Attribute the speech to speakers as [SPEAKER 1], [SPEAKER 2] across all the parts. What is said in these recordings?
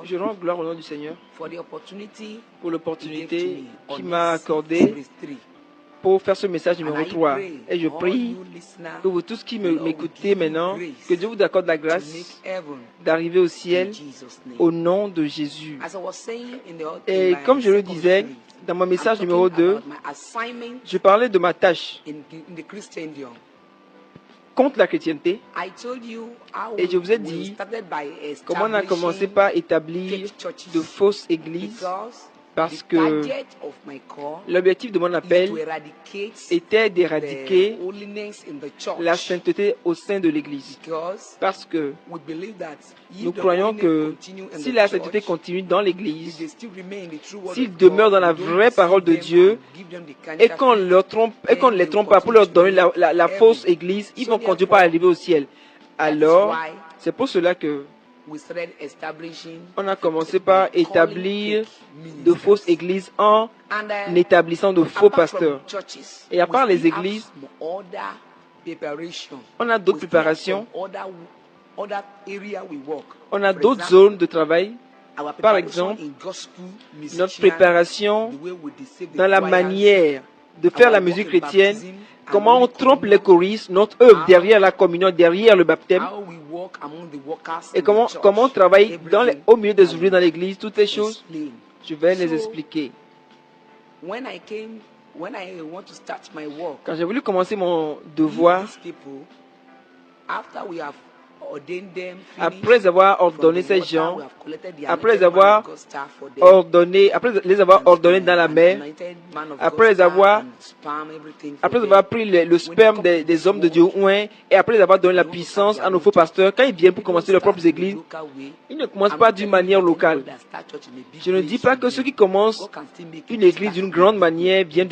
[SPEAKER 1] Je rends gloire au nom du Seigneur
[SPEAKER 2] for the opportunity
[SPEAKER 1] pour l'opportunité
[SPEAKER 2] on
[SPEAKER 1] qu'il m'a
[SPEAKER 2] this
[SPEAKER 1] accordée
[SPEAKER 2] series 3.
[SPEAKER 1] pour faire ce message
[SPEAKER 2] And
[SPEAKER 1] numéro
[SPEAKER 2] I
[SPEAKER 1] 3.
[SPEAKER 2] pray
[SPEAKER 1] Et je
[SPEAKER 2] all
[SPEAKER 1] prie
[SPEAKER 2] you listeners
[SPEAKER 1] que vous tous qui
[SPEAKER 2] the Lord will
[SPEAKER 1] m'écoutez
[SPEAKER 2] give you
[SPEAKER 1] maintenant,
[SPEAKER 2] grace
[SPEAKER 1] que Dieu vous accorde la
[SPEAKER 2] to make
[SPEAKER 1] grâce
[SPEAKER 2] heaven
[SPEAKER 1] d'arriver au
[SPEAKER 2] in
[SPEAKER 1] ciel
[SPEAKER 2] Jesus'
[SPEAKER 1] au
[SPEAKER 2] name.
[SPEAKER 1] nom de Jésus.
[SPEAKER 2] As I was saying in
[SPEAKER 1] Et
[SPEAKER 2] my
[SPEAKER 1] comme je le
[SPEAKER 2] second
[SPEAKER 1] disais,
[SPEAKER 2] series,
[SPEAKER 1] dans mon message
[SPEAKER 2] I'm
[SPEAKER 1] numéro
[SPEAKER 2] talking
[SPEAKER 1] 2,
[SPEAKER 2] about my assignment
[SPEAKER 1] je parlais de ma tâche
[SPEAKER 2] in the Christendom.
[SPEAKER 1] contre la chrétienté.
[SPEAKER 2] I told you how
[SPEAKER 1] Et je vous ai
[SPEAKER 2] we
[SPEAKER 1] dit
[SPEAKER 2] started by
[SPEAKER 1] comment on a commencé
[SPEAKER 2] establishing
[SPEAKER 1] par établir
[SPEAKER 2] fake churches
[SPEAKER 1] de fausses églises
[SPEAKER 2] because
[SPEAKER 1] parce
[SPEAKER 2] the
[SPEAKER 1] que
[SPEAKER 2] target of my call
[SPEAKER 1] l'objectif de mon
[SPEAKER 2] is to
[SPEAKER 1] appel
[SPEAKER 2] eradicate
[SPEAKER 1] était
[SPEAKER 2] the
[SPEAKER 1] d'éradiquer
[SPEAKER 2] holiness in the church.
[SPEAKER 1] la sainteté au sein de l'Église.
[SPEAKER 2] Because
[SPEAKER 1] Parce que
[SPEAKER 2] we believe that if
[SPEAKER 1] nous
[SPEAKER 2] the
[SPEAKER 1] croyons
[SPEAKER 2] holiness
[SPEAKER 1] que
[SPEAKER 2] continue in
[SPEAKER 1] si
[SPEAKER 2] the
[SPEAKER 1] la
[SPEAKER 2] church,
[SPEAKER 1] sainteté continue dans
[SPEAKER 2] if
[SPEAKER 1] l'Église,
[SPEAKER 2] they still remain in the true word
[SPEAKER 1] s'ils
[SPEAKER 2] of
[SPEAKER 1] demeurent
[SPEAKER 2] God,
[SPEAKER 1] dans la
[SPEAKER 2] we don't
[SPEAKER 1] vraie parole de
[SPEAKER 2] deceive
[SPEAKER 1] Dieu
[SPEAKER 2] them and give them the
[SPEAKER 1] et qu'on ne les trompe pas pour leur donner la fausse Église, ils vont continuer par arriver au ciel. Alors, c'est pour cela que
[SPEAKER 2] we started establishing
[SPEAKER 1] on a commencé par établir de fausses églises en
[SPEAKER 2] and
[SPEAKER 1] établissant de faux
[SPEAKER 2] apart from
[SPEAKER 1] pasteurs.
[SPEAKER 2] churches,
[SPEAKER 1] Et à
[SPEAKER 2] we
[SPEAKER 1] part les
[SPEAKER 2] still have
[SPEAKER 1] églises,
[SPEAKER 2] some other preparation.
[SPEAKER 1] on a d'autres
[SPEAKER 2] We still have
[SPEAKER 1] préparations,
[SPEAKER 2] some other area we work.
[SPEAKER 1] on a
[SPEAKER 2] For
[SPEAKER 1] d'autres
[SPEAKER 2] example,
[SPEAKER 1] zones de travail.
[SPEAKER 2] our
[SPEAKER 1] Par
[SPEAKER 2] preparation
[SPEAKER 1] exemple,
[SPEAKER 2] in gospel
[SPEAKER 1] notre
[SPEAKER 2] musician,
[SPEAKER 1] préparation
[SPEAKER 2] the way we deceive the
[SPEAKER 1] dans la
[SPEAKER 2] choirs,
[SPEAKER 1] manière de faire la
[SPEAKER 2] our
[SPEAKER 1] musique
[SPEAKER 2] work in
[SPEAKER 1] chrétienne,
[SPEAKER 2] baptism and
[SPEAKER 1] comment on
[SPEAKER 2] Holy
[SPEAKER 1] trompe les
[SPEAKER 2] Communion,
[SPEAKER 1] choristes, notre œuvre derrière la communion, derrière le baptême,
[SPEAKER 2] how we work among the workers
[SPEAKER 1] et
[SPEAKER 2] in the church,
[SPEAKER 1] comment on travaille
[SPEAKER 2] everything
[SPEAKER 1] au milieu des
[SPEAKER 2] I
[SPEAKER 1] ouvriers dans
[SPEAKER 2] will
[SPEAKER 1] l'église, toutes ces choses,
[SPEAKER 2] explain.
[SPEAKER 1] je vais les
[SPEAKER 2] So,
[SPEAKER 1] expliquer.
[SPEAKER 2] when I want to start my work,
[SPEAKER 1] Quand j'ai voulu commencer mon
[SPEAKER 2] with
[SPEAKER 1] devoir,
[SPEAKER 2] these people, after we have ordained them,
[SPEAKER 1] après avoir ordonné
[SPEAKER 2] from the
[SPEAKER 1] ces
[SPEAKER 2] water,
[SPEAKER 1] gens,
[SPEAKER 2] we have collected the
[SPEAKER 1] après
[SPEAKER 2] anointed man
[SPEAKER 1] avoir
[SPEAKER 2] of God staff for them,
[SPEAKER 1] après les avoir
[SPEAKER 2] and
[SPEAKER 1] ordonnés dans la
[SPEAKER 2] an
[SPEAKER 1] mer,
[SPEAKER 2] anointed man of
[SPEAKER 1] après
[SPEAKER 2] God staff
[SPEAKER 1] avoir
[SPEAKER 2] and sperm, everything for
[SPEAKER 1] après
[SPEAKER 2] them.
[SPEAKER 1] avoir pris le sperme des hommes de Dieu oints, et après avoir donné la puissance à nos faux pasteurs, quand ils viennent pour commencer leurs propres églises, ils ne commencent pas d'une manière locale. Je ne dis pas que ceux qui commencent une église d'une grande manière viennent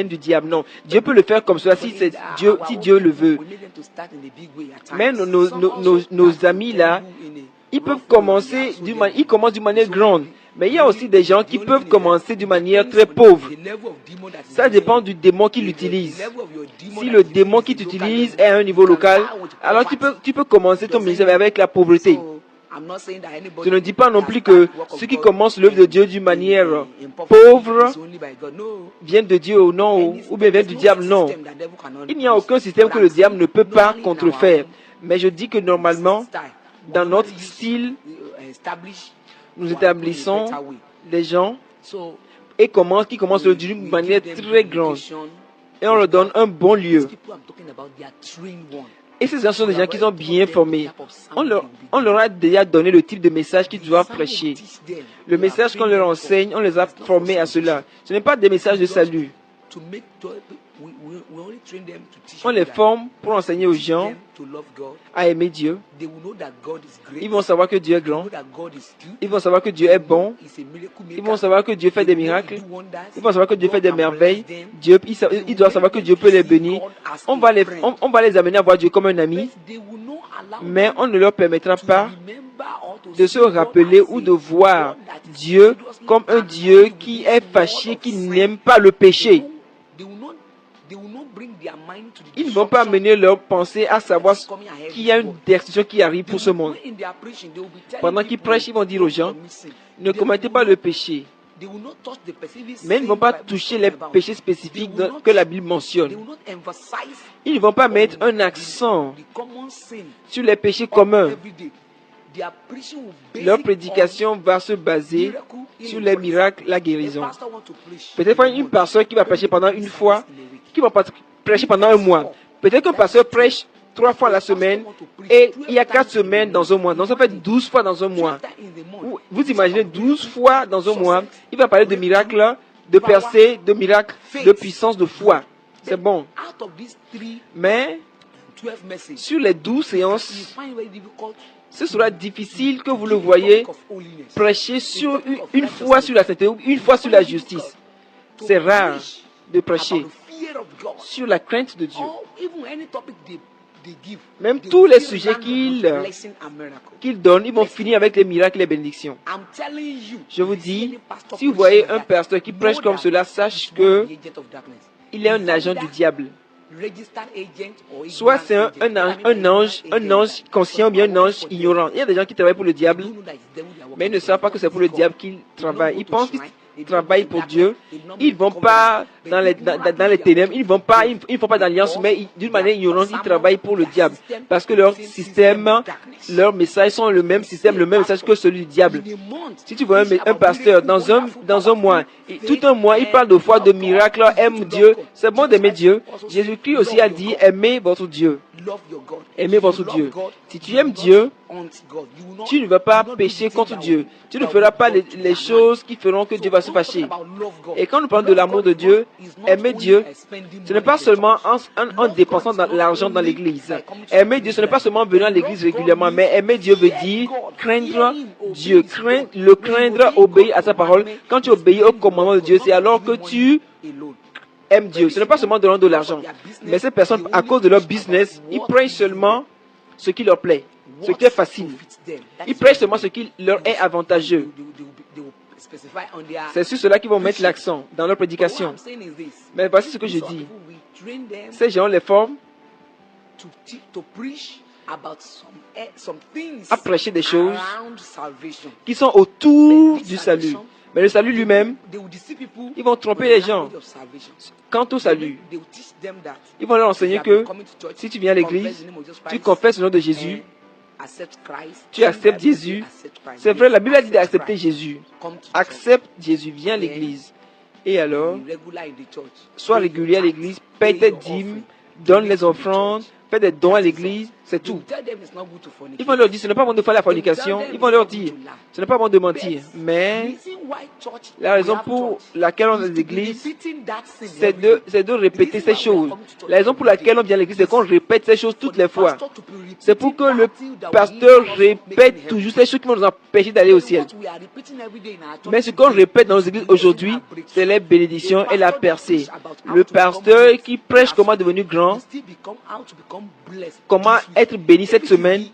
[SPEAKER 1] du diable. Non, Dieu peut le faire comme cela si Dieu le veut. Mais nos amis là, ils peuvent commencer ils commencent d'une manière grande. Mais il y a aussi des gens qui peuvent commencer d'une manière très pauvre. Ça dépend du démon qui l'utilise. Si le démon qui t'utilise est à un niveau local, alors tu peux commencer ton ministère avec la pauvreté. Je ne dis pas non plus que ceux qui commencent l'œuvre de Dieu d'une manière pauvre viennent de Dieu ou non, ou bien viennent du diable, non. Il n'y a aucun système que le diable ne peut pas contrefaire. Mais je dis que normalement, dans notre style, nous établissons des gens qui commencent d'une manière très grande. Et on leur donne un bon lieu. Et ces gens sont des gens qui sont bien formés. On leur a déjà donné le type de message qu'ils doivent prêcher. Le message qu'on leur enseigne, on les a formés à cela. Ce n'est pas des messages de salut. On les forme pour enseigner aux gens à aimer Dieu. Ils vont savoir que Dieu est grand. Ils vont savoir que Dieu est bon. Ils vont savoir que Dieu fait des miracles. Ils vont savoir que Dieu fait des merveilles. Ils doivent savoir que Dieu peut les bénir. On va les amener à voir Dieu comme un ami. Mais on ne leur permettra pas de se rappeler ou de voir Dieu comme un Dieu qui est fâché, qui n'aime pas le péché. Ils ne vont pas amener leur pensée à savoir qu'il y a une destruction qui arrive pour ce monde. Pendant qu'ils prêchent, ils vont dire aux gens, ne commettez pas le péché. Mais ils ne vont pas toucher les péchés spécifiques que la Bible mentionne. Ils ne vont pas mettre un accent sur les péchés communs. Leur prédication va se baser sur les miracles, la guérison. Peut-être une personne qui va prêcher pendant une fois, qui va prêcher pendant un mois. Peut-être qu'un pasteur prêche 3 fois la semaine et il y a 4 semaines dans un mois. Donc ça fait 12 fois dans un mois. Vous imaginez 12 fois dans un mois, il va parler de miracles, de percées, de miracles, de puissance, de foi. C'est bon. Mais sur les 12 séances, ce sera difficile que vous le voyez prêcher sur une fois sur la sainteté ou une fois sur la justice. C'est rare de prêcher sur la crainte de Dieu. Même tous les sujets qu'ils donnent, ils vont finir avec les miracles et les bénédictions. Je vous dis, si vous voyez un pasteur qui prêche comme cela, sache qu'il est un agent du diable. Soit c'est un ange conscient ou bien un ange ignorant. Il y a des gens qui travaillent pour le diable, mais ils ne savent pas que c'est pour le diable qu'ils travaillent. Ils pensent qu'ils travaillent pour Dieu. Ils ne vont pas dans les ténèbres, ils ne font pas d'alliance, mais d'une manière ignorante, ils travaillent pour le diable. Parce que leur système, leurs messages sont le même système, le même message que celui du diable. Si tu vois un pasteur dans un mois, tout un mois, il parle de foi, de miracles, aime Dieu. C'est bon d'aimer Dieu. Jésus-Christ aussi a dit, aimez votre Dieu. Aimez votre Dieu. Si tu aimes Dieu, tu ne vas pas pécher contre Dieu. Tu ne feras pas les choses qui feront que Dieu va se fâcher. Et quand nous parlons de l'amour de Dieu, aimer Dieu, ce n'est pas seulement en dépensant l'argent dans l'église. Aimer Dieu, ce n'est pas seulement venir à l'église régulièrement, mais aimer Dieu veut dire craindre Dieu. Le craindre, obéir à sa parole. Quand tu obéis au commandement de Dieu, c'est alors que tu aimes Dieu. Ce n'est pas seulement donnant de l'argent. Mais ces personnes, à cause de leur business, ils prêchent seulement ce qui leur plaît, ce qui est facile. Ils prêchent seulement ce qui leur est avantageux. C'est sur cela qu'ils vont mettre l'accent dans leur prédication. Mais voici ce que je dis. Ces gens les forment à prêcher des choses qui sont autour du salut. Mais le salut lui-même, ils vont tromper les gens. Quant au salut, ils vont leur enseigner que si tu viens à l'église, tu confesses le nom de Jésus, tu acceptes Jésus. C'est vrai, la Bible a dit d'accepter Jésus. Accepte Jésus, viens à l'église. Et alors, sois régulier à l'église, paye tes dîmes, donne les offrandes, fais des dons à l'église, c'est tout. Ils vont leur dire, ce n'est pas bon de faire la fornication. Ils vont leur dire, ce n'est pas bon de mentir. Mais la raison pour laquelle on est à l'église, c'est de répéter ces choses. La raison pour laquelle on vient à l'église, c'est qu'on répète ces choses toutes les fois. C'est pour que le pasteur répète toujours ces choses qui vont nous empêcher d'aller au ciel. Mais ce qu'on répète dans nos églises aujourd'hui, c'est les bénédictions et la percée. Le pasteur qui prêche comment devenir grand, comment être béni cette semaine.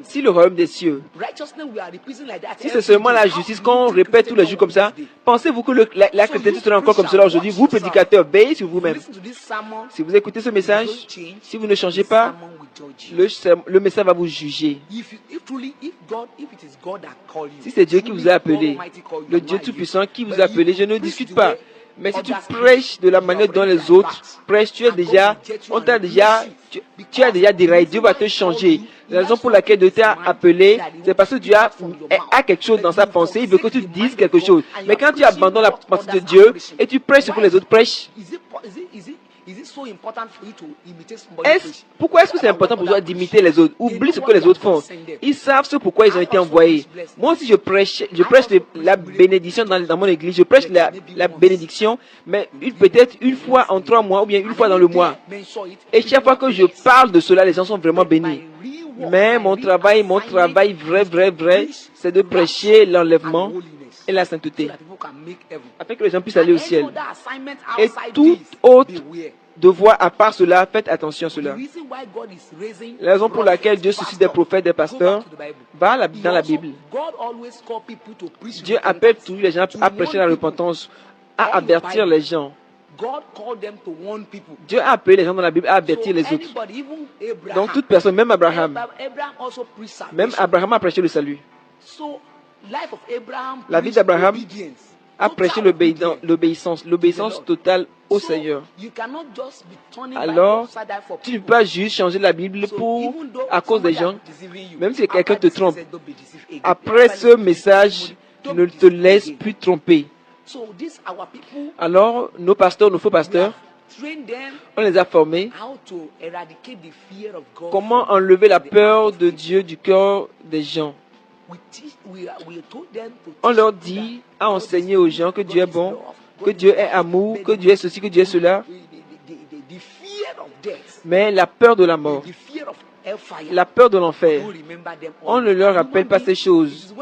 [SPEAKER 1] Si le royaume des cieux, si c'est seulement la justice qu'on répète tous les jours comme ça, pensez-vous que la chrétienté sera encore comme cela aujourd'hui? Vous, prédicateurs, veillez sur vous-même. Si vous écoutez ce message, si vous ne changez pas, le message va vous juger. Si c'est Dieu qui vous a appelé, le Dieu Tout-Puissant qui vous a appelé, je ne discute pas. Mais si tu prêches de la manière dont les autres prêchent, tu as déjà déraillé. Dieu va te changer. La raison pour laquelle Dieu t'a appelé, c'est parce que Dieu a quelque chose dans sa pensée. Il veut que tu dises quelque chose. Mais quand tu abandonnes la pensée de Dieu et tu prêches ce que les autres prêchent, pourquoi est-ce que c'est important pour toi d'imiter les autres? Oublie ce que les autres font. Ils savent ce pourquoi ils ont été envoyés. Moi aussi, je prêche la bénédiction dans mon église. Je prêche la bénédiction, mais peut-être une fois en 3 mois ou bien une fois dans le mois. Et chaque fois que je parle de cela, les gens sont vraiment bénis. Mais mon travail vrai, c'est de prêcher l'enlèvement et la sainteté, afin que les gens puissent aller au ciel. Et tout autre devoir à part cela, faites attention à cela. La raison pour laquelle Dieu suscite des prophètes, des pasteurs, va dans la Bible. Dieu appelle tous les gens à prêcher la repentance, à avertir les gens. Dieu a appelé les gens dans la Bible à avertir les autres. Donc toute personne, même Abraham a prêché le salut. La vie d'Abraham a prêché l'obéissance totale au Seigneur. Alors, tu ne peux pas juste changer la Bible à cause des gens, même si quelqu'un te trompe. Après ce message, tu ne te laisses plus tromper. Alors, nos pasteurs, nos faux pasteurs, on les a formés. Comment enlever la peur de Dieu du cœur des gens? On leur dit à enseigner aux gens que Dieu est bon, que Dieu est amour, que Dieu est ceci, que Dieu est cela. Mais la peur de la mort, la peur de l'enfer, on ne leur rappelle pas ces choses.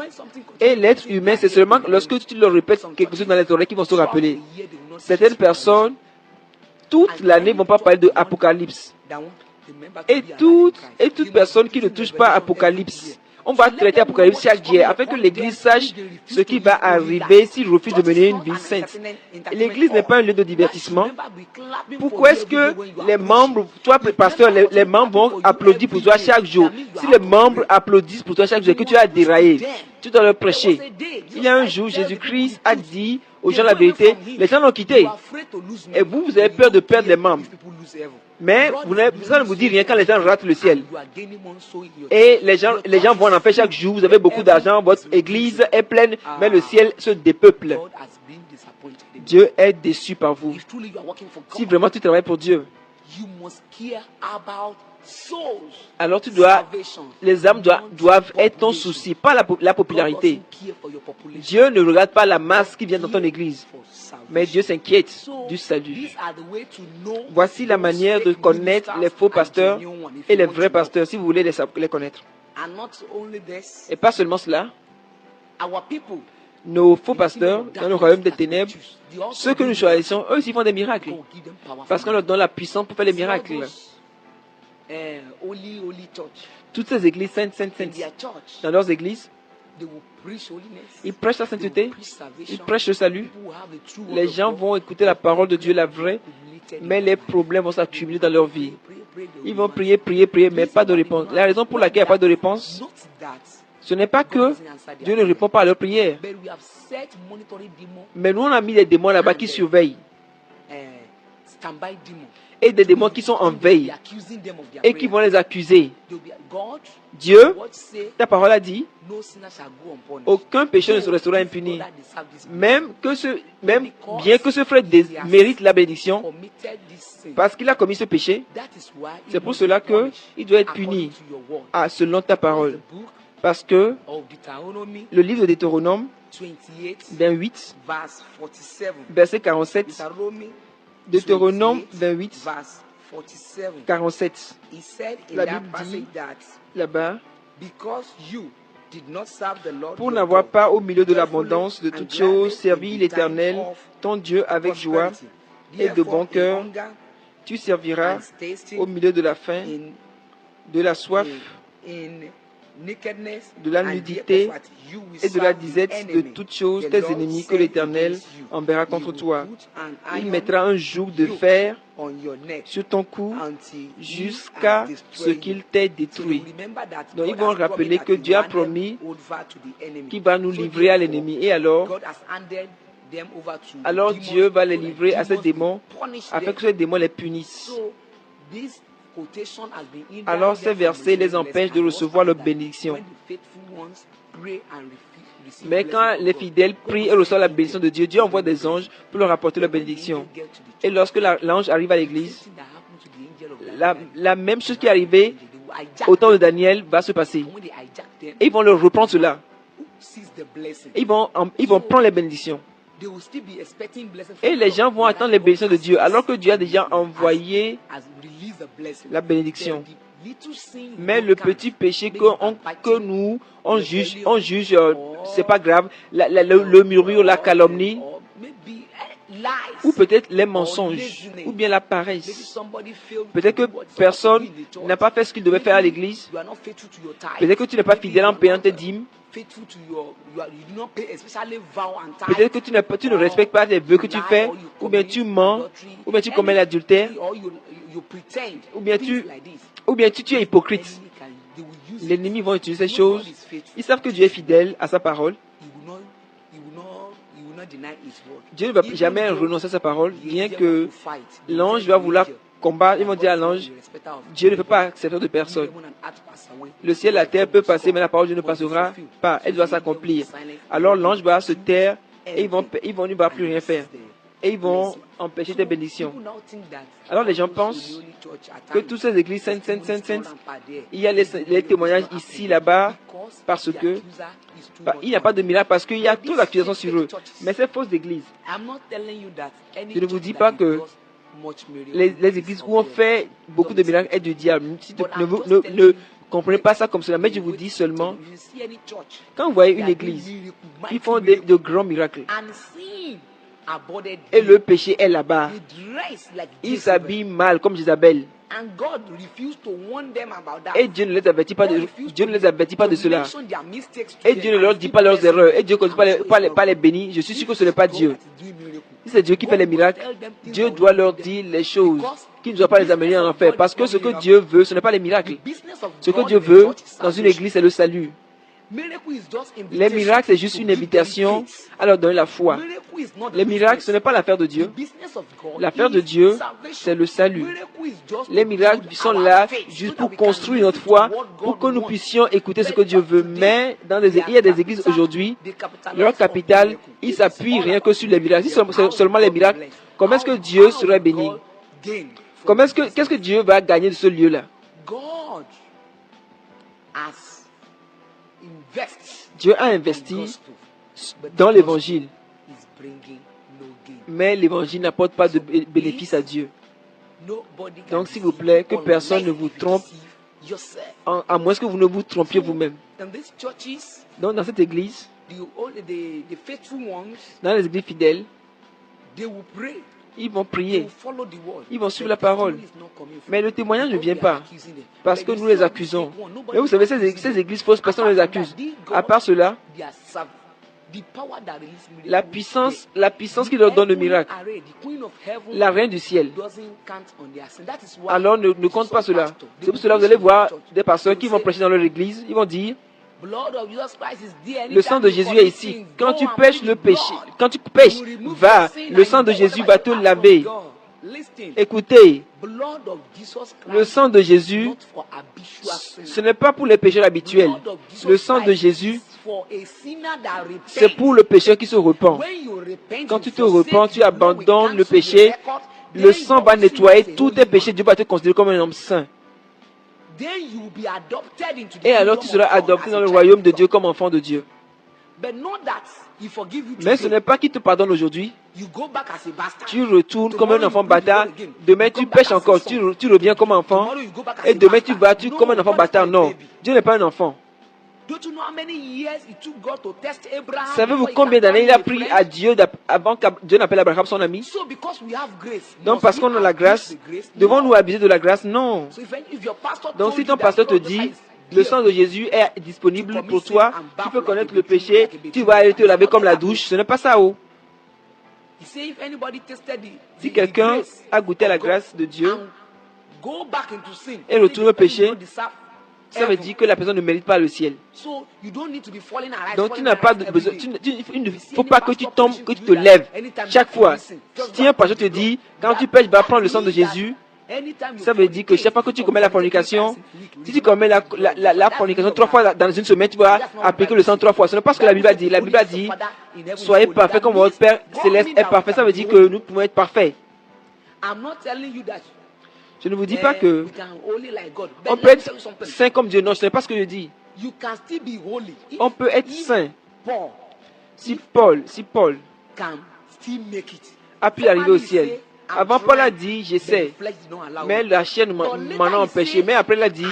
[SPEAKER 1] Et l'être humain, c'est seulement lorsque tu leur répètes quelque chose dans les oreilles qu'ils vont se rappeler. Certaines personnes, toute l'année, ne vont pas parler de Apocalypse. Et toute personne qui ne touche pas à Apocalypse, On va traiter Apocalypse chaque jour afin que l'Église sache ce qui va arriver s'il refuse de mener une vie sainte. L'Église n'est pas un lieu de divertissement. Pourquoi est-ce que les membres, toi pasteur, les membres vont applaudir pour toi chaque jour? Si les membres applaudissent pour toi chaque jour et que tu as déraillé, tu dois leur prêcher. Il y a un jour, Jésus-Christ a dit aux gens la vérité, les gens l'ont quitté. Et vous avez peur de perdre les membres. Mais ça ne vous dit rien quand les gens ratent le ciel. Et les gens vont en enfer chaque jour, vous avez beaucoup d'argent, votre église est pleine, mais le ciel se dépeuple. Dieu est déçu par vous. Si vraiment tu travailles pour Dieu, alors les âmes doivent être ton souci, pas la popularité. Dieu ne regarde pas la masse qui vient dans ton église, mais Dieu s'inquiète du salut. Voici la manière de connaître les faux pasteurs et les vrais pasteurs, si vous voulez les connaître. Et pas seulement cela, nos faux pasteurs dans le royaume des ténèbres, ceux que nous choisissons, eux aussi font des miracles, parce qu'on leur donne la puissance pour faire les miracles. Toutes ces églises saintes, dans leurs églises, ils prêchent la sainteté, ils prêchent le salut. Les gens vont écouter la parole de Dieu, la vraie, mais les problèmes vont s'accumuler dans leur vie. Ils vont prier, mais pas de réponse. La raison pour laquelle il n'y a pas de réponse, ce n'est pas que Dieu ne répond pas à leurs prières, mais nous on a mis des démons là-bas qui surveillent. Et des démons qui sont en veille et qui vont les accuser. Dieu, ta parole a dit, aucun péché ne se restera impuni. Même bien que ce frère mérite la bénédiction, parce qu'il a commis ce péché, c'est pour cela qu'il doit être puni selon ta parole. Parce que le livre de Deutéronome 28, verset 47, Deutéronome 28, 47. La Bible dit là-bas, pour n'avoir pas au milieu de l'abondance de toutes choses servi l'Éternel, ton Dieu, avec joie et de bon cœur, tu serviras au milieu de la faim, de la soif, de la nudité et de la disette de toutes choses tes ennemis que l'Éternel enverra contre toi. Il mettra un joug de fer sur ton cou jusqu'à ce qu'il t'ait détruit. Donc ils vont rappeler que Dieu a promis qu'il va nous livrer à l'ennemi. Et alors Dieu va les livrer à ces démons afin que ces démons les punissent. Alors ces versets les empêchent de recevoir leur bénédiction. Mais quand les fidèles prient et reçoivent la bénédiction de Dieu, Dieu envoie des anges pour leur apporter la bénédiction. Et lorsque l'ange arrive à l'église, la même chose qui est arrivée au temps de Daniel va se passer. Et ils vont leur reprendre cela. Et ils vont prendre les bénédictions. Et les gens vont attendre les bénédictions de Dieu, alors que Dieu a déjà envoyé la bénédiction. Mais le petit péché que nous, on juge, c'est pas grave, le murmure, la calomnie, ou peut-être les mensonges, ou bien la paresse. Peut-être que personne n'a pas fait ce qu'il devait faire à l'église. Peut-être que tu n'es pas fidèle en payant tes dîmes. Peut-être que tu ne respectes pas les vœux que tu fais, ou bien tu mens, ou bien tu commets l'adultère, ou bien tu es hypocrite. L'ennemi va utiliser ces choses. Ils savent que Dieu est fidèle à sa parole. Dieu ne va jamais renoncer à sa parole, bien que l'ange va vouloir combattre. Ils vont dire à l'ange, Dieu ne peut pas accepter de personne. Le ciel et la terre peuvent passer, mais la parole de Dieu ne passera pas. Elle doit s'accomplir. Alors l'ange va se taire et il ne va plus rien faire. Et ils vont empêcher tes bénédictions. Alors les gens pensent que toutes ces églises saintes, il y a les témoignages ici, là-bas, parce que il n'y a pas de miracle, parce qu'il y a toute l'accusations sur eux. Mais c'est fausses églises. Je ne vous dis pas que les églises où on fait beaucoup de miracles est du diable. Ne comprenez pas ça comme cela, mais je vous dis seulement, quand vous voyez une église, ils font de grands miracles. Et le péché est là-bas. Ils s'habillent mal comme Jézabel.
[SPEAKER 2] And God refused to warn them about that.
[SPEAKER 1] Et Dieu ne les avertit pas Dieu ne les avertit pas de
[SPEAKER 2] To
[SPEAKER 1] cela.
[SPEAKER 2] mention their mistakes to
[SPEAKER 1] Et
[SPEAKER 2] them
[SPEAKER 1] Dieu ne
[SPEAKER 2] and
[SPEAKER 1] leur
[SPEAKER 2] still
[SPEAKER 1] dit pas leurs
[SPEAKER 2] bless them.
[SPEAKER 1] erreurs. Et Dieu ne continue
[SPEAKER 2] I'm sure it's
[SPEAKER 1] pas les
[SPEAKER 2] not
[SPEAKER 1] bénir. Je suis sûr que ce n'est pas
[SPEAKER 2] God
[SPEAKER 1] Dieu.
[SPEAKER 2] that is doing miracles.
[SPEAKER 1] Si c'est Dieu qui fait les miracles, Dieu doit leur dire les choses qui ne doivent pas les amener en enfer. Parce que ce que Dieu veut, ce n'est pas les miracles.
[SPEAKER 2] The business of
[SPEAKER 1] Ce que
[SPEAKER 2] God
[SPEAKER 1] Dieu
[SPEAKER 2] in the
[SPEAKER 1] veut
[SPEAKER 2] church is
[SPEAKER 1] dans une
[SPEAKER 2] salvation.
[SPEAKER 1] église, c'est le salut.
[SPEAKER 2] Miracle is just
[SPEAKER 1] Les
[SPEAKER 2] invitation
[SPEAKER 1] miracles, c'est juste
[SPEAKER 2] to
[SPEAKER 1] une
[SPEAKER 2] give them
[SPEAKER 1] invitation
[SPEAKER 2] faith.
[SPEAKER 1] à leur donner la foi.
[SPEAKER 2] Miracle is not
[SPEAKER 1] Les miracles, ce n'est pas l'affaire de
[SPEAKER 2] The
[SPEAKER 1] Dieu.
[SPEAKER 2] business of God
[SPEAKER 1] L'affaire de
[SPEAKER 2] is
[SPEAKER 1] Dieu,
[SPEAKER 2] salvation.
[SPEAKER 1] c'est le salut.
[SPEAKER 2] Miracle is just
[SPEAKER 1] Les
[SPEAKER 2] to
[SPEAKER 1] miracles
[SPEAKER 2] build
[SPEAKER 1] sont
[SPEAKER 2] our
[SPEAKER 1] là
[SPEAKER 2] faith
[SPEAKER 1] juste
[SPEAKER 2] so
[SPEAKER 1] pour
[SPEAKER 2] that we can
[SPEAKER 1] construire notre
[SPEAKER 2] listen
[SPEAKER 1] foi,
[SPEAKER 2] to what
[SPEAKER 1] pour
[SPEAKER 2] God
[SPEAKER 1] que nous
[SPEAKER 2] wants.
[SPEAKER 1] puissions écouter ce
[SPEAKER 2] But
[SPEAKER 1] que Dieu veut.
[SPEAKER 2] today,
[SPEAKER 1] Mais il y a des églises aujourd'hui, leur capital, ils s'appuient rien que sur les miracles. Si seulement les miracles, comment est-ce que Dieu serait béni? Qu'est-ce que Dieu va gagner de ce lieu-là?
[SPEAKER 2] God has invested
[SPEAKER 1] Dieu a
[SPEAKER 2] in
[SPEAKER 1] investi
[SPEAKER 2] gospel, but
[SPEAKER 1] dans
[SPEAKER 2] the
[SPEAKER 1] l'évangile,
[SPEAKER 2] gospel is bringing no gain.
[SPEAKER 1] mais l'évangile n'apporte pas de bénéfice à Dieu.
[SPEAKER 2] Nobody can
[SPEAKER 1] Donc, s'il vous plaît, que personne ne vous trompe,
[SPEAKER 2] deceive yourself.
[SPEAKER 1] à moins que vous ne vous trompiez vous-même.
[SPEAKER 2] In these churches,
[SPEAKER 1] Donc, dans cette église,
[SPEAKER 2] the faithful ones,
[SPEAKER 1] dans les églises fidèles,
[SPEAKER 2] they will pray,
[SPEAKER 1] ils vont
[SPEAKER 2] they
[SPEAKER 1] prier,
[SPEAKER 2] will follow the word.
[SPEAKER 1] ils vont suivre
[SPEAKER 2] But
[SPEAKER 1] la parole.
[SPEAKER 2] the testimony is not coming from
[SPEAKER 1] Mais le témoignage ne
[SPEAKER 2] because
[SPEAKER 1] vient
[SPEAKER 2] we are
[SPEAKER 1] pas,
[SPEAKER 2] accusing them.
[SPEAKER 1] parce
[SPEAKER 2] But
[SPEAKER 1] que
[SPEAKER 2] you
[SPEAKER 1] nous les
[SPEAKER 2] see all these
[SPEAKER 1] accusons.
[SPEAKER 2] fake ones, nobody
[SPEAKER 1] Mais vous savez,
[SPEAKER 2] is accusing
[SPEAKER 1] ces
[SPEAKER 2] them.
[SPEAKER 1] églises fausses, personne ne les
[SPEAKER 2] Apart from
[SPEAKER 1] accuse.
[SPEAKER 2] that, they
[SPEAKER 1] À part cela,
[SPEAKER 2] they are served. The power that releases miracles
[SPEAKER 1] la puissance qui leur donne le
[SPEAKER 2] heavenly
[SPEAKER 1] miracle,
[SPEAKER 2] array, the queen of heaven,
[SPEAKER 1] la reine du ciel,
[SPEAKER 2] doesn't count on their sin. That is why
[SPEAKER 1] alors ne compte pas cela. C'est pour cela que vous allez voir des pasteurs qui vont prêcher dans leur église, ils vont dire,
[SPEAKER 2] blood of Jesus Christ is there.
[SPEAKER 1] le sang de Jésus est ici. Quand tu pêches le péché, quand tu pêches, va, le sang de Jésus va te laver. Écoutez, le sang de Jésus, ce n'est pas pour les pécheurs habituels. Le sang de Jésus, c'est pour le pécheur qui se repent. Quand tu te repens, tu abandonnes le péché, le sang va nettoyer tous tes péchés. Dieu va te considérer comme un homme saint. Et alors tu seras adopté dans le royaume de Dieu comme enfant de Dieu. Mais ce n'est pas qu'il te pardonne aujourd'hui. Tu retournes comme un enfant bâtard. Demain tu pêches encore. Tu reviens comme enfant. Et demain tu vas comme un enfant bâtard. Non, Dieu n'est pas un enfant. Savez-vous combien d'années il a pris à Dieu avant que Dieu n'appelle Abraham son ami? Donc parce qu'on a la grâce, devons-nous abuser de la grâce? Non. Donc si ton pasteur te dit, le sang de Jésus est disponible pour toi, tu peux connaître le péché, tu vas aller te laver comme la douche, ce n'est pas ça. Si quelqu'un a goûté la grâce de Dieu et retourne au péché, ça veut dire que la personne ne mérite pas le ciel. Donc tu n'as pas besoin, il ne faut pas que tu tombes, que tu te lèves chaque fois. Si un pasteur te dit, quand tu pêches, va prendre le sang de Jésus, ça veut dire que chaque fois que tu commets la fornication, si tu commets la fornication 3 fois dans une semaine, tu vas appliquer le sang 3 fois. Ce n'est pas ce que la Bible a dit. La Bible a dit, soyez parfaits comme votre Père céleste est parfait. Ça veut dire que nous pouvons être parfaits. Je ne vous dis pas que on peut être saint comme Dieu. Non, ce n'est pas ce que je dis. On peut être saint. Si Paul a pu arriver au ciel. Avant, Paul a dit, j'essaie, mais la chair m'en a empêché. Mais après, il a dit,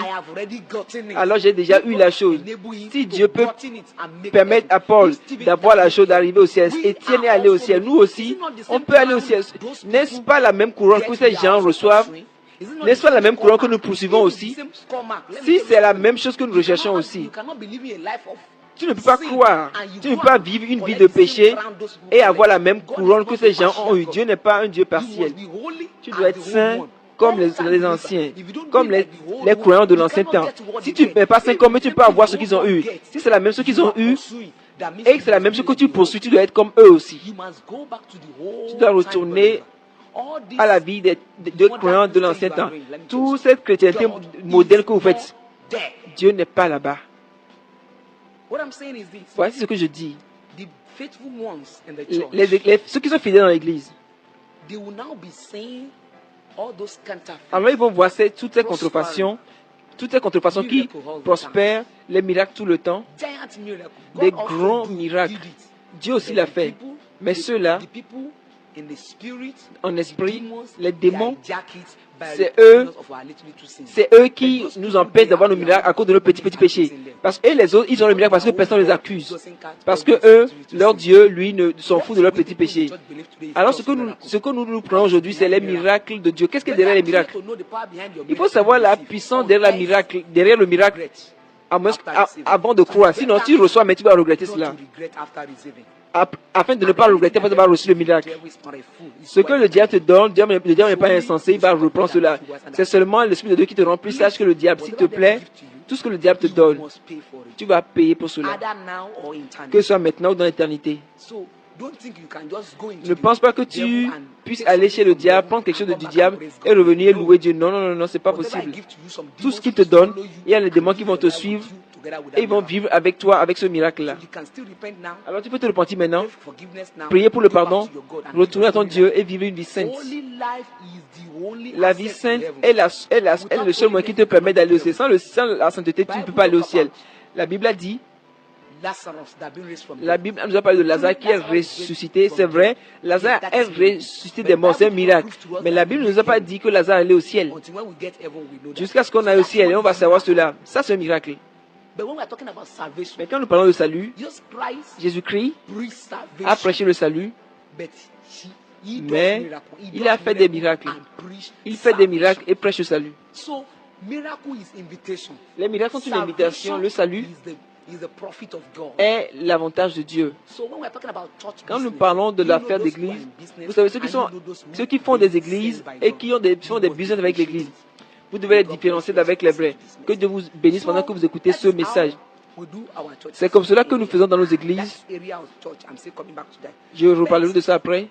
[SPEAKER 1] alors j'ai déjà eu la chose. Si Dieu peut permettre à Paul d'avoir la chose, d'arriver au ciel, Étienne est allé au ciel, nous aussi, on peut aller au ciel. N'est-ce pas la même couronne que ces gens reçoivent? N'est-ce pas la même couronne que nous poursuivons aussi? Si c'est la même chose que nous recherchons aussi, tu ne peux pas croire, tu ne peux pas vivre une vie de péché et avoir la même couronne que ces gens ont eu. Dieu n'est pas un Dieu partiel. Tu dois être saint comme les anciens, comme les croyants de l'ancien temps. Si tu n'es pas saint comme eux, tu peux avoir ce qu'ils ont eu. Si c'est la même chose qu'ils ont eu et que c'est la même chose que tu poursuis, tu dois être comme eux aussi. Tu dois retourner à la vie des croyants de l'ancien temps. Toute cette chrétienté moderne que vous faites, Dieu n'est pas là-bas. Voici ce que je dis. Ceux qui sont fidèles dans l'église, alors ils vont voir toutes ces contrefaçons qui prospèrent, les miracles tout le temps, des grands miracles. Dieu aussi l'a fait. Mais ceux-là,
[SPEAKER 2] in the spirit,
[SPEAKER 1] en esprit,
[SPEAKER 2] demons,
[SPEAKER 1] les
[SPEAKER 2] they
[SPEAKER 1] démons,
[SPEAKER 2] hijack it by
[SPEAKER 1] c'est
[SPEAKER 2] reminding
[SPEAKER 1] eux,
[SPEAKER 2] us of our little sins.
[SPEAKER 1] c'est eux qui nous empêchent d'avoir nos miracles à cause de nos petits péchés. Parce que les autres, ils ont le miracle parce que personne ne les accuse. Parce que eux, leur Dieu, lui, ne s'en fout de leurs petits péchés. Alors ce que nous prenons aujourd'hui, c'est les miracles de Dieu. Qu'est-ce qu'il y a derrière les miracles? Il faut savoir la puissance derrière le miracle. Avant de croire. Sinon, tu reçois, mais tu vas regretter cela. Afin de ne pas regretter après avoir reçu le miracle. Ce que le diable te donne, le diable n'est pas insensé, il va reprendre cela. C'est seulement l'Esprit de Dieu qui te rend plus sage que le diable. S'il te plaît, tout ce que le diable te donne, tu vas payer pour cela. Que ce soit maintenant ou dans l'éternité. Ne pense pas que tu puisses aller chez le diable, prendre quelque chose du diable et revenir louer Dieu. Non, non, non, non, c'est pas possible. Tout ce qu'il te donne, il y a les démons qui vont te suivre et ils vont vivre avec toi, avec ce miracle-là. Alors tu peux te repentir maintenant, prier pour le pardon, retourner à ton Dieu et vivre une vie sainte. La vie sainte est le seul moyen qui te permet d'aller au ciel. Sans la sainteté, tu ne peux pas aller au ciel. La Bible a dit, la Bible nous a parlé de Lazare qui est ressuscité. C'est vrai, Lazare est ressuscité des morts, c'est un miracle. Mais la Bible ne nous a pas dit que Lazare allait au ciel. Jusqu'à ce qu'on aille au ciel et on va savoir cela. Ça, c'est un miracle. Mais quand nous parlons de salut, Jésus-Christ a prêché le salut, mais il a fait des miracles. Il fait des miracles et prêche le salut. Les miracles sont une invitation. Le salut est l'avantage de Dieu. Quand nous parlons de l'affaire d'église, vous savez, ceux qui font des églises et qui font des business avec l'église, vous devez les différencier d'avec les vrais. Que Dieu vous bénisse pendant que vous écoutez ce message. C'est comme cela que nous faisons dans nos églises. Je reparlerai de ça après.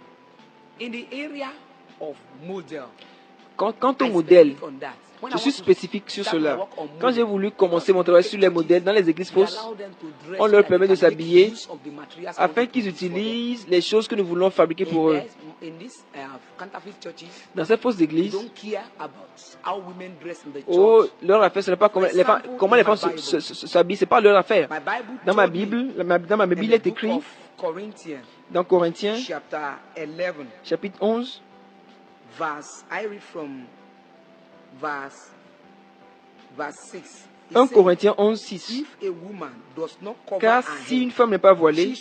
[SPEAKER 1] Quant au modèle, je suis spécifique sur cela. Quand j'ai voulu commencer mon travail sur les modèles dans les églises fausses, on leur permet de s'habiller afin qu'ils utilisent les choses que nous voulons fabriquer pour eux. Dans ces fausses églises, leur affaire, ce n'est pas comment les femmes s'habillent, ce n'est pas leur affaire. Dans ma Bible, il est écrit, dans Corinthiens, chapitre 11, verse 6. 1 Corinthiens 11, 6. Car si une femme n'est pas voilée,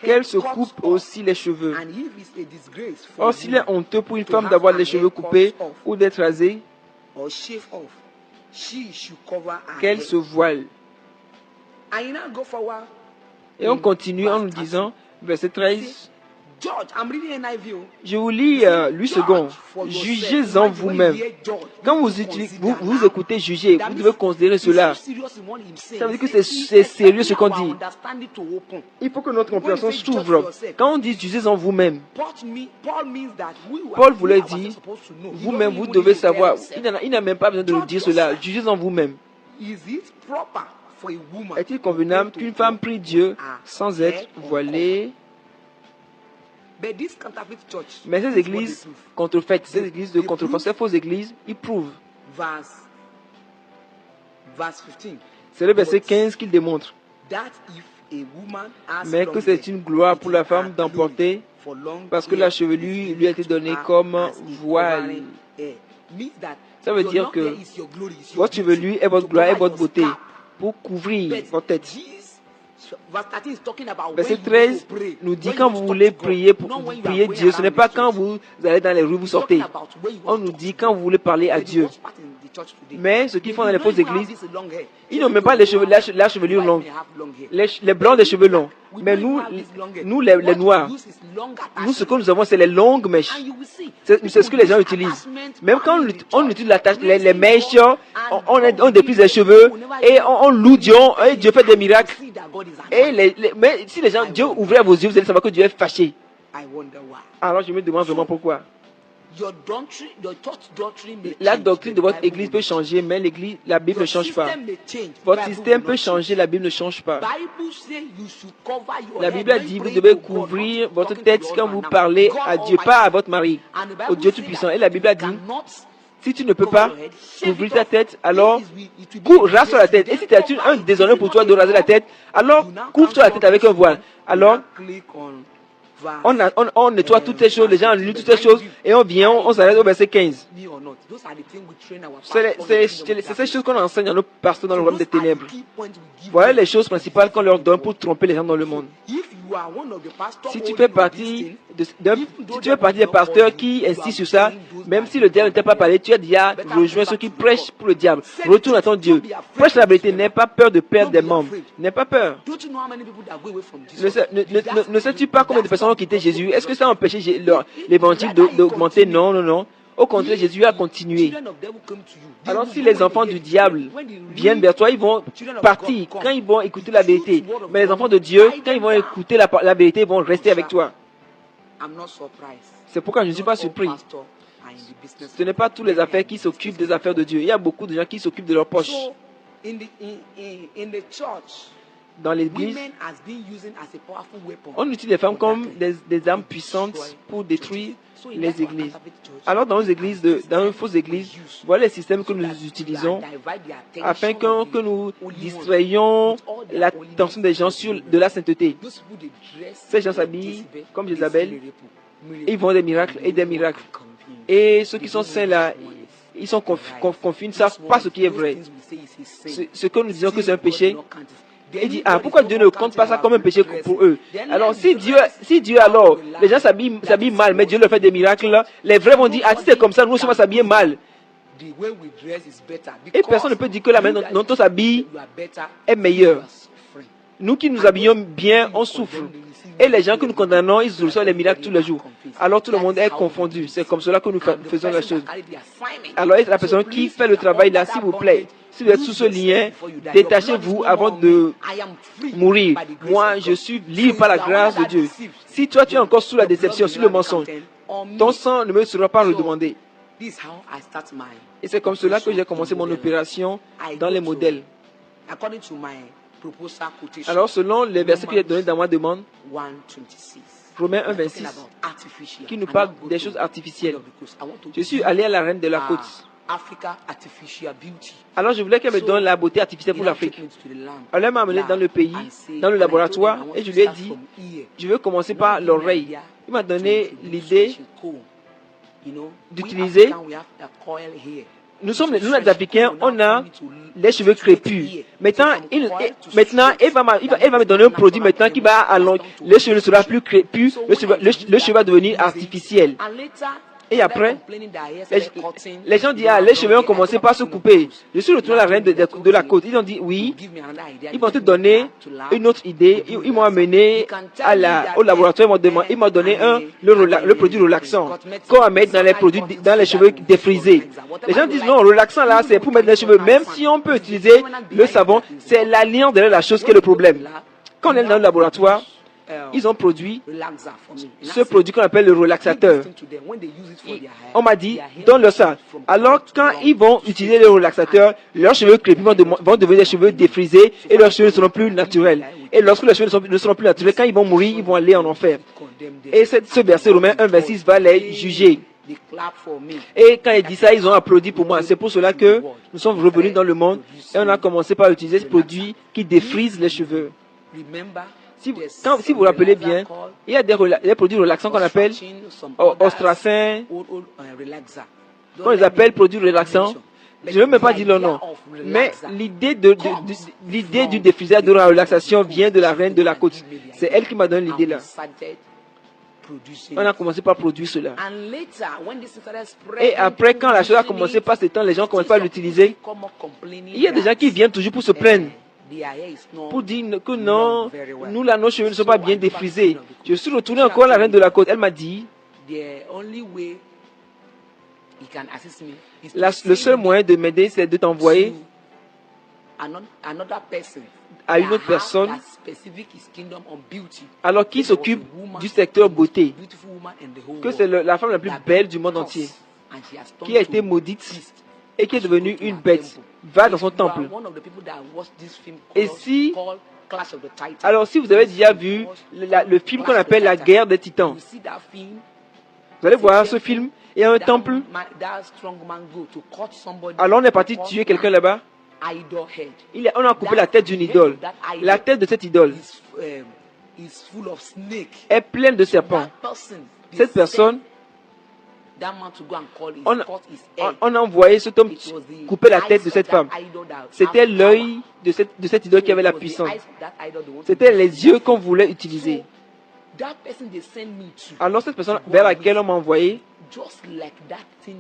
[SPEAKER 1] qu'elle se coupe aussi les cheveux. Or, s'il est honteux pour une femme d'avoir les cheveux coupés ou d'être rasée, qu'elle se voile. Et on continue en nous disant, verset 13, je vous lis lui second. Jugez-en vous-même. Quand vous écoutez juger, vous devez considérer cela. Ça veut dire que c'est sérieux ce qu'on dit. Il faut que notre compréhension s'ouvre. Quand on dit jugez-en vous-même, Paul voulait dire, vous-même vous devez savoir. Il n'a même pas besoin de nous dire cela. Jugez-en vous-même. Est-il convenable qu'une femme prie Dieu sans être voilée? Mais ces églises contrefaites, ces églises de contrefaçon, ces fausses églises, ils prouvent. C'est le verset 15 qu'il démontre. Mais que c'est une gloire pour la femme d'emporter parce que la chevelure lui a été donnée comme voile. Ça veut dire que votre chevelure est votre gloire et votre beauté pour couvrir votre tête. Verset 13 nous dit quand vous voulez prier Dieu, ce n'est pas quand vous allez dans les rues, vous sortez. On nous dit quand vous voulez parler à Dieu. Mais ce qu'ils font dans les fausses églises, ils n'ont même pas la chevelure longue. Les blancs des cheveux longs. Mais nous les noirs, nous ce que nous avons c'est les longues mèches. C'est ce que les gens utilisent. Même quand on utilise les mèches, on déprise les cheveux et on loue Dieu et Dieu fait des miracles. Mais si les gens, Dieu ouvrait vos yeux, vous allez savoir que Dieu est fâché. Alors je me demande vraiment pourquoi. La doctrine de votre église peut changer, mais la Bible ne change pas. Votre système peut changer, la Bible ne change pas. La Bible a dit, vous devez couvrir votre tête quand vous parlez à Dieu, pas à votre mari, au Dieu Tout-Puissant. Et la Bible a dit, si tu ne peux pas couvrir ta tête, alors rase-toi la tête. Et si c'est un déshonneur pour toi de raser la tête, alors couvre-toi la tête avec un voile. Alors, On nettoie toutes ces choses, les gens annulent toutes ces choses, et on vient, on s'arrête au verset 15. C'est ces choses qu'on enseigne à nos pasteurs dans le royaume des ténèbres. Voilà les choses principales qu'on leur donne pour tromper les gens dans le monde. Si tu fais partie des pasteurs qui insistent sur ça, même si le diable ne t'a pas parlé, tu as déjà rejoint ceux qui prêchent pour le diable. Retourne à ton Dieu. Prêche la vérité. N'aie pas peur de perdre des membres. N'aie pas peur. Ne sais-tu pas combien de personnes ont quitté Jésus? Est-ce que ça a empêché l'évangile d'augmenter? Non, non, non. Au contraire, Jésus a continué. Alors si les enfants du diable viennent vers toi, ils vont partir quand ils vont écouter la vérité. Mais les enfants de Dieu, quand ils vont écouter la vérité, ils vont rester avec toi. C'est pourquoi je ne suis pas surpris. Ce n'est pas tous les affaires qui s'occupent des affaires de Dieu. Il y a beaucoup de gens qui s'occupent de leurs poches. Dans l'église, on utilise les femmes comme des armes puissantes pour détruire les églises. Alors dans nos fausses églises, voilà les systèmes que nous utilisons afin que nous distrayons l'attention des gens sur de la sainteté. Ces gens s'habillent comme Jézabel, ils font des miracles et des miracles. Et ceux qui sont saints là, ils sont confus, ils ne savent pas ce qui est vrai. Ce que nous disons que c'est un péché, il dit, pourquoi Dieu ne compte pas ça comme un péché pour eux? Alors, si Dieu alors, les gens s'habillent mal, mais Dieu leur fait des miracles, les vrais vont dire, si c'est comme ça, nous sommes s'habiller mal. Et personne ne peut dire que la manière dont on s'habille est meilleure. Nous qui nous habillons bien, on souffre. Et les gens que nous condamnons, ils reçoivent les miracles tous les jours. Alors tout le monde est confondu. C'est comme cela que nous faisons la chose. Alors la personne qui fait le travail là, s'il vous plaît, si vous êtes sous ce lien, détachez-vous avant de mourir. Moi, je suis libre par la grâce de Dieu. Si toi, tu es encore sous la déception, sous le mensonge, ton sang ne me sera pas redemandé. Et c'est comme cela que j'ai commencé mon opération dans les modèles. Alors, selon les versets que j'ai donnés dans ma demande, Romains 1,26, qui nous parle des choses artificielles. Je suis allé à la reine de la côte. Alors je voulais qu'elle me donne la beauté artificielle pour l'Afrique. Alors elle m'a amené dans le pays, dans le laboratoire, et je lui ai dit, je veux commencer par l'oreille. Il m'a donné l'idée d'utiliser. Nous les Africains, on a les cheveux crépus. Maintenant, elle va me donner un produit maintenant qui va allonger. Le cheveu ne sera plus crépus, le cheveu va devenir artificiel. Et après, les gens disent, les cheveux ont commencé par se couper. Je suis retourné à la reine de la côte. Ils ont dit, oui, ils vont te donner une autre idée. Ils m'ont amené au laboratoire, ils m'ont donné le produit relaxant qu'on va mettre dans les cheveux défrisés. Les gens disent, non, relaxant là, c'est pour mettre dans les cheveux. Même si on peut utiliser le savon, c'est l'alliance derrière la chose qui est le problème. Quand on est dans le laboratoire, ils ont produit ce produit qu'on appelle le relaxateur. On m'a dit, donne-leur ça. Alors, quand ils vont utiliser le relaxateur, leurs cheveux crépus vont devenir des cheveux défrisés et leurs cheveux ne seront plus naturels. Et lorsque leurs cheveux ne seront plus naturels, quand ils vont mourir, ils vont aller en enfer. Et ce verset Romains 1,26 va les juger. Et quand il dit ça, ils ont applaudi pour moi. C'est pour cela que nous sommes revenus dans le monde et on a commencé par utiliser ce produit qui défrise les cheveux. Si vous vous rappelez bien, il y a des produits relaxants qu'on appelle ostracin, qu'on les appelle produits relaxants. Je ne veux même pas dire leur nom. Mais l'idée du défrisage de la relaxation vient de la reine de la côte. C'est elle qui m'a donné l'idée là. On a commencé par produire cela. Et après, quand la chose a commencé par s'étendre, les gens commencent pas à l'utiliser. Il y a des gens qui viennent toujours pour se plaindre. Pour dire que non, nous là, nos cheveux ne sont pas bien défrisés. Je suis retourné encore à la reine de la côte. Elle m'a dit, le seul moyen de m'aider, c'est de t'envoyer à une autre personne, alors qui s'occupe du secteur beauté, que c'est la femme la plus belle du monde entier, qui a été maudite et qui est devenue une bête. Va dans son temple. Et si vous avez déjà vu le film qu'on appelle La guerre des titans, vous allez voir ce film, il y a un temple. Alors on est parti tuer quelqu'un là-bas. On a coupé la tête d'une idole. La tête de cette idole
[SPEAKER 2] is full of snake.
[SPEAKER 1] est pleine de serpents.
[SPEAKER 2] That person, they
[SPEAKER 1] Cette personne,
[SPEAKER 2] sent that man to go and cut his
[SPEAKER 1] on
[SPEAKER 2] head.
[SPEAKER 1] a envoyé cet homme
[SPEAKER 2] It was the
[SPEAKER 1] couper la tête
[SPEAKER 2] eyes
[SPEAKER 1] de
[SPEAKER 2] of
[SPEAKER 1] cette
[SPEAKER 2] that
[SPEAKER 1] femme.
[SPEAKER 2] idol that
[SPEAKER 1] C'était
[SPEAKER 2] have
[SPEAKER 1] l'œil
[SPEAKER 2] power.
[SPEAKER 1] de cette idole qui
[SPEAKER 2] So
[SPEAKER 1] avait
[SPEAKER 2] it
[SPEAKER 1] la
[SPEAKER 2] was the
[SPEAKER 1] puissance.
[SPEAKER 2] eyes of that idol they wanted
[SPEAKER 1] C'était
[SPEAKER 2] to
[SPEAKER 1] les
[SPEAKER 2] use
[SPEAKER 1] yeux
[SPEAKER 2] that
[SPEAKER 1] qu'on
[SPEAKER 2] for.
[SPEAKER 1] voulait utiliser.
[SPEAKER 2] So that person they send me to,
[SPEAKER 1] Alors cette personne vers laquelle on m'a envoyé,
[SPEAKER 2] just like that thing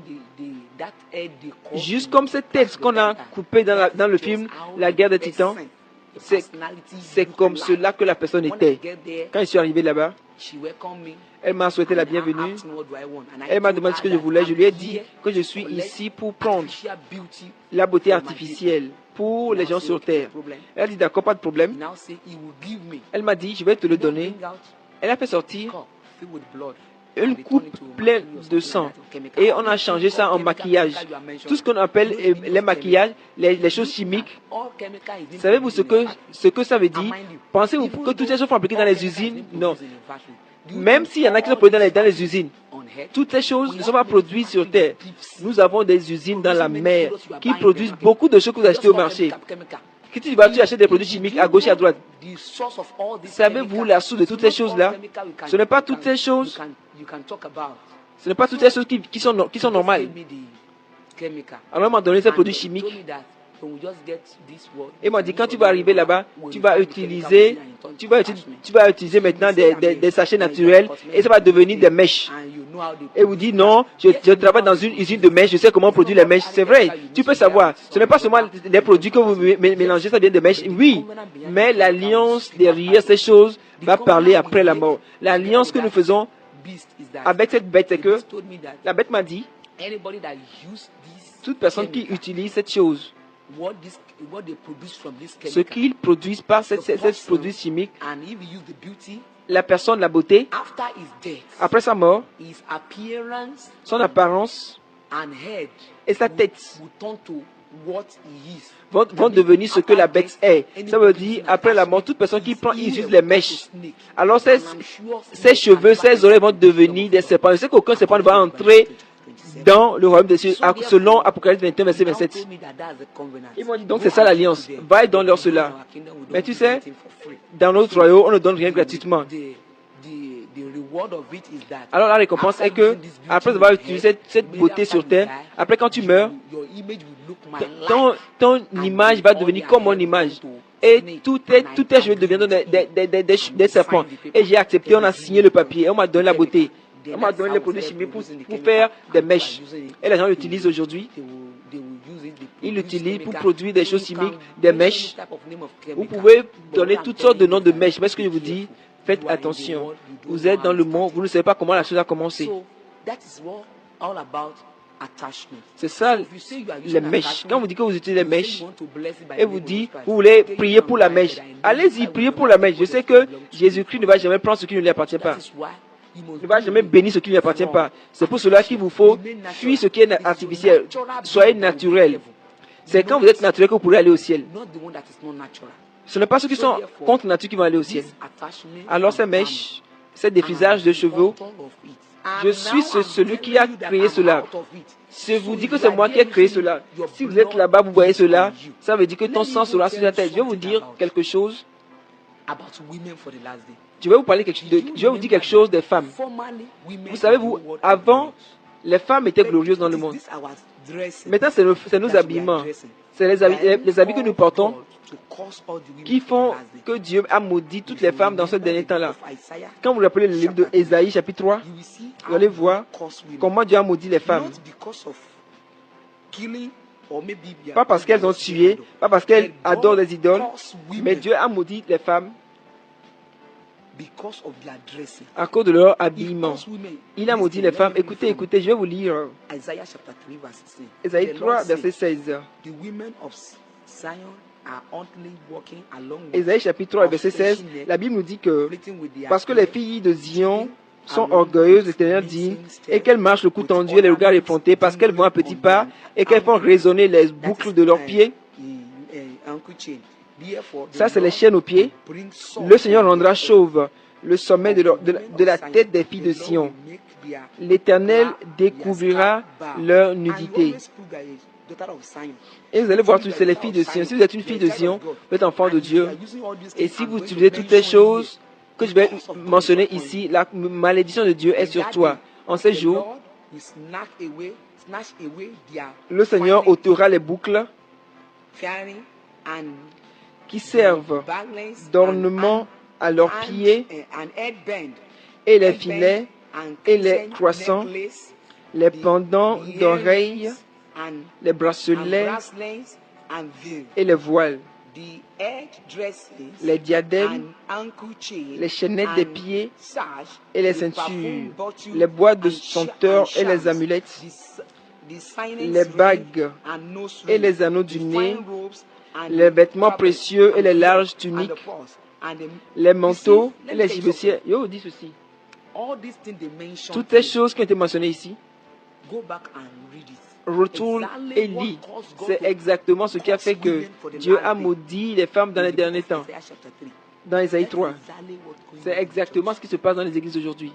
[SPEAKER 2] that head they call
[SPEAKER 1] juste
[SPEAKER 2] in
[SPEAKER 1] comme cette tête
[SPEAKER 2] Clash
[SPEAKER 1] qu'on
[SPEAKER 2] of
[SPEAKER 1] a
[SPEAKER 2] the Titans,
[SPEAKER 1] coupée dans
[SPEAKER 2] that
[SPEAKER 1] le
[SPEAKER 2] is
[SPEAKER 1] film
[SPEAKER 2] just how
[SPEAKER 1] La
[SPEAKER 2] the
[SPEAKER 1] guerre des titans,
[SPEAKER 2] person, the
[SPEAKER 1] c'est
[SPEAKER 2] personality
[SPEAKER 1] c'est
[SPEAKER 2] look
[SPEAKER 1] comme
[SPEAKER 2] like.
[SPEAKER 1] cela que la personne
[SPEAKER 2] When I
[SPEAKER 1] était.
[SPEAKER 2] get there,
[SPEAKER 1] Quand je suis arrivé là-bas,
[SPEAKER 2] she welcomed me.
[SPEAKER 1] elle m'a souhaité la
[SPEAKER 2] And I
[SPEAKER 1] bienvenue.
[SPEAKER 2] asked me what do I want. And I
[SPEAKER 1] Elle m'a
[SPEAKER 2] told
[SPEAKER 1] demandé ce
[SPEAKER 2] her
[SPEAKER 1] que je
[SPEAKER 2] that
[SPEAKER 1] voulais. Je lui ai dit
[SPEAKER 2] here
[SPEAKER 1] que je
[SPEAKER 2] to
[SPEAKER 1] suis
[SPEAKER 2] collect
[SPEAKER 1] ici pour prendre
[SPEAKER 2] artificial beauty
[SPEAKER 1] la beauté
[SPEAKER 2] for my
[SPEAKER 1] artificielle pour les
[SPEAKER 2] Now
[SPEAKER 1] gens
[SPEAKER 2] say,
[SPEAKER 1] sur
[SPEAKER 2] okay,
[SPEAKER 1] terre.
[SPEAKER 2] no problem.
[SPEAKER 1] Elle a dit d'accord, pas de
[SPEAKER 2] He
[SPEAKER 1] problème.
[SPEAKER 2] now say he will give me.
[SPEAKER 1] Elle m'a dit je vais te le
[SPEAKER 2] He now
[SPEAKER 1] donner.
[SPEAKER 2] bring out
[SPEAKER 1] Elle a fait sortir
[SPEAKER 2] cup filled with blood.
[SPEAKER 1] une
[SPEAKER 2] And they
[SPEAKER 1] coupe
[SPEAKER 2] turn it to
[SPEAKER 1] pleine
[SPEAKER 2] mercury or
[SPEAKER 1] de
[SPEAKER 2] something
[SPEAKER 1] sang.
[SPEAKER 2] like that, chemical.
[SPEAKER 1] Et on a changé ça en maquillage. Tout ce qu'on appelle les maquillages, les choses chimiques. Savez-vous ce que ça veut dire? Pensez-vous que toutes ces choses sont fabriquées dans les usines? Non. Même s'il y en a qui sont produites dans les usines, toutes ces choses ne sont pas produites sur Terre. Nous avons des usines dans la mer qui produisent beaucoup de choses que vous achetez au marché. Quand tu vas, tu achètes des produits chimiques à gauche et à droite. Savez-vous la source de toutes ces choses-là? Ce n'est pas toutes ces choses. Ce n'est pas toutes ces choses qui sont normales. Alors, on m'a donné ces produits chimiques. Et m'a dit, quand tu vas arriver là-bas, tu vas utiliser maintenant des sachets naturels et ça va devenir des mèches. Et vous dit, non, je travaille dans une usine de mèches, je sais comment produire les mèches. C'est vrai, tu peux savoir. Ce n'est pas seulement les produits que vous mélangez, ça vient de mèches. Oui, mais l'alliance derrière ces choses va parler après la mort. L'alliance que nous faisons avec cette bête, c'est que la bête m'a dit, toute personne qui utilise cette chose, ce qu'ils produisent par ces produits chimiques, la personne, la beauté, après sa mort, son apparence et sa tête vont devenir ce que la bête est. Ça veut dire, après la mort, toute personne qui prend, utilise les mèches. Alors ses cheveux, ses oreilles vont devenir des serpents. Je sais qu'aucun serpent ne va entrer dans le royaume des cieux, selon Apocalypse 21, verset 27. Ils m'ont dit, donc c'est ça l'alliance. Va et donne-leur cela. Mais tu sais, dans notre royaume, on ne donne rien gratuitement. Alors la récompense est que, après avoir utilisé cette beauté sur terre, après quand tu meurs, ton image va devenir comme mon image. Et tous tes cheveux deviendront des serpents. Et j'ai accepté, on a signé le papier, et on m'a donné la beauté. On m'a donné les produits chimiques pour faire des mèches. Et les gens l'utilisent aujourd'hui. Ils l'utilisent pour produire des choses chimiques, des mèches. Vous pouvez donner toutes sortes de noms de mèches. Mais ce que je vous dis, faites attention. Vous êtes dans le monde, vous ne savez pas comment la chose a commencé. C'est ça, les mèches. Quand vous dites que vous utilisez les mèches, et vous dites, vous voulez prier pour la mèche, allez-y, priez pour la mèche. Je sais que Jésus-Christ ne va jamais prendre ce qui ne lui appartient pas. Il ne va jamais bénir ce qui ne lui appartient pas. C'est pour cela qu'il vous faut fuir ce qui est artificiel. Soyez naturel. C'est quand vous êtes naturel que vous pourrez aller au ciel. Ce n'est pas ceux qui sont contre nature qui vont aller au ciel. Alors ces mèches, ces défrisages de cheveux, je suis celui qui a créé cela. Je vous dis que c'est moi qui ai créé cela. Si vous êtes là-bas, vous voyez cela, ça veut dire que ton sang sera sur la tête. Je vais vous dire quelque chose. Je vais vous dire quelque chose des femmes. Vous savez, avant, les femmes étaient glorieuses dans le monde. Maintenant, c'est nos habillements. C'est les habits que nous portons qui font que Dieu a maudit toutes les femmes dans ce dernier temps-là. Quand vous rappelez le livre de Ésaïe, chapitre 3, vous allez voir comment Dieu a maudit les femmes. Pas parce qu'elles ont tué, pas parce qu'elles adorent les idoles, mais Dieu a maudit les femmes à cause de leur habillement. Il a maudit les femmes. Écoutez, je vais vous lire Ésaïe 3, verset 16. Ésaïe chapitre 3, verset 16. La Bible nous dit que parce que les filles de Zion sont orgueilleuses, l'Éternel dit, et qu'elles marchent le cou tendu et les regards effrontés, parce qu'elles vont à petits pas et qu'elles font résonner les boucles de leurs pieds. Ça, c'est les chaînes aux pieds. Le Seigneur rendra chauve le sommet de la tête des filles de Sion. L'Éternel découvrira leur nudité. Et vous allez voir, c'est les filles de Sion. Si vous êtes une fille de Sion, vous êtes enfant de Dieu. Et si vous utilisez toutes ces choses que je vais mentionner ici. La malédiction de Dieu est sur toi. En ces jours, le Seigneur ôtera les boucles qui servent d'ornement à leurs pieds et les filets et les croissants, les pendants d'oreilles, les bracelets et les voiles, les diadèmes, les chaînettes des pieds et les ceintures, les boîtes de senteur et les amulettes, les bagues et les anneaux du nez, les vêtements précieux et les larges tuniques, les manteaux et les gibeciers. Yo, dis ceci. Toutes ces choses qui ont été mentionnées ici, retourne et lis. C'est exactement ce qui a fait que Dieu a maudit les femmes dans les derniers temps. Dans Isaïe 3. C'est exactement ce qui se passe dans les églises aujourd'hui.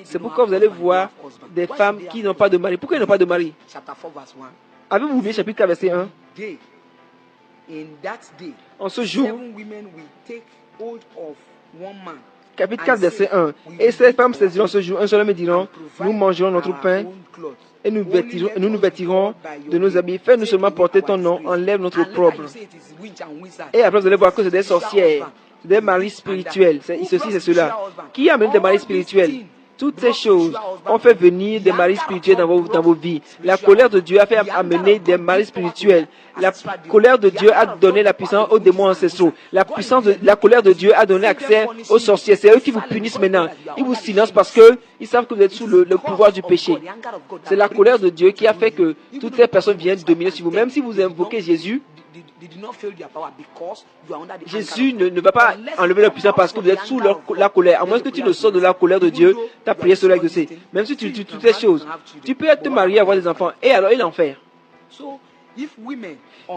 [SPEAKER 1] C'est pourquoi vous allez voir des femmes qui n'ont pas de mari. Pourquoi ils n'ont pas de mari? Avez-vous oublié chapitre 4, verset 1? En ce jour, chapitre 4, verset 1. Et ces femmes saisiront ce jour, un seul homme diront, nous mangerons notre pain et nous nous vêtirons de nos habits. Fais-nous seulement porter ton nom, enlève notre opprobre. Et après, vous allez voir que c'est des sorcières, des maris spirituels. C'est ceci, c'est cela. Qui a amené des maris spirituels? Toutes ces choses ont fait venir des maris spirituels dans vos vies. La colère de Dieu a fait amener des maris spirituels. La colère de Dieu a donné la puissance aux démons ancestraux. La colère de Dieu a donné accès aux sorciers. C'est eux qui vous punissent maintenant. Ils vous silencent parce qu'ils savent que vous êtes sous le pouvoir du péché. C'est la colère de Dieu qui a fait que toutes ces personnes viennent dominer sur vous. Même si vous invoquez Jésus, Jésus ne va pas enlever leur puissance parce que vous êtes sous la colère. À moins que tu ne sors de la colère de Dieu, ta prière sera exaucée. Même si tu tues toutes ces choses, tu peux te marier et avoir des enfants. Et alors, il l'enfer.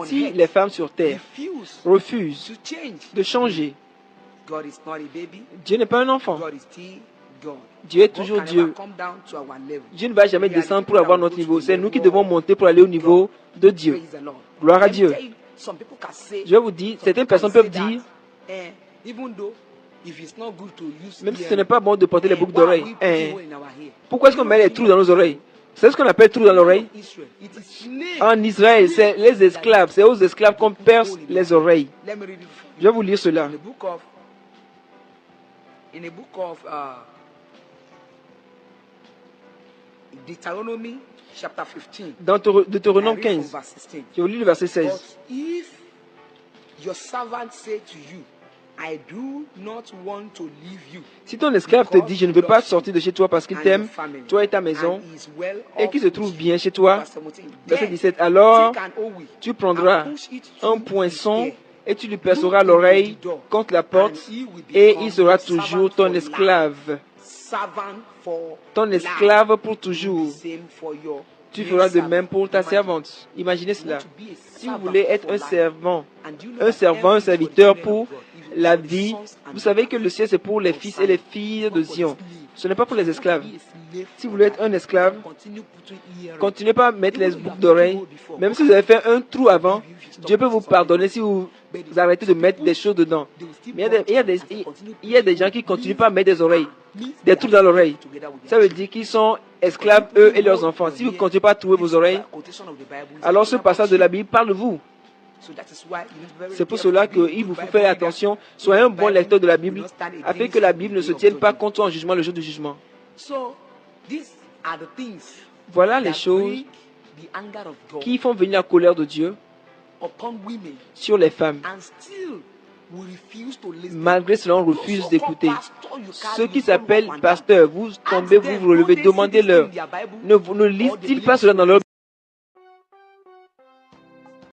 [SPEAKER 1] Si les femmes sur terre refusent de changer, Dieu n'est pas un enfant. Dieu est toujours Dieu. Dieu ne va jamais descendre pour avoir notre niveau. C'est nous qui devons monter pour aller au niveau de Dieu. Gloire à Dieu. Je vous dis, certaines personnes peuvent dire, même si ce n'est pas bon de porter les boucles d'oreilles, pourquoi est-ce qu'on met les trous dans nos oreilles? C'est ce qu'on appelle trous dans l'oreille. En Israël, c'est les esclaves. C'est aux esclaves qu'on perce les oreilles. Je vais vous lire cela. Dans Deutéronome 15, je vous lis le verset 16. Si ton esclave te dit, je ne veux pas sortir de chez toi parce qu'il t'aime, toi et ta maison, et qu'il se trouve bien chez toi, verset 17, alors tu prendras un poinçon et tu lui perceras l'oreille contre la porte, et il sera toujours ton esclave. Ton esclave pour toujours. Tu feras de même pour ta servante. Imaginez cela. Si vous voulez être un servant, un serviteur pour la vie, vous savez que le ciel c'est pour les fils et les filles de Zion. Ce n'est pas pour les esclaves. Si vous voulez être un esclave, continuez pas à mettre les boucles d'oreilles. Même si vous avez fait un trou avant, Dieu peut vous pardonner si vous arrêtez de mettre des choses dedans. Mais il y a des gens qui ne continuent pas à mettre des oreilles, des trous dans l'oreille. Ça veut dire qu'ils sont esclaves, eux et leurs enfants. Si vous ne continuez pas à trouver vos oreilles, alors ce passage de la Bible parle de vous. C'est pour cela qu'il vous faut faire attention. Soyez un bon lecteur de la Bible, afin que la Bible ne se tienne pas contre toi en jugement le jour du jugement. Voilà les choses qui font venir la colère de Dieu sur les femmes. Malgré cela, on refuse d'écouter. Ceux qui s'appellent pasteurs, vous tombez, vous vous relevez, demandez-leur. Ne lisent-ils pas cela dans leur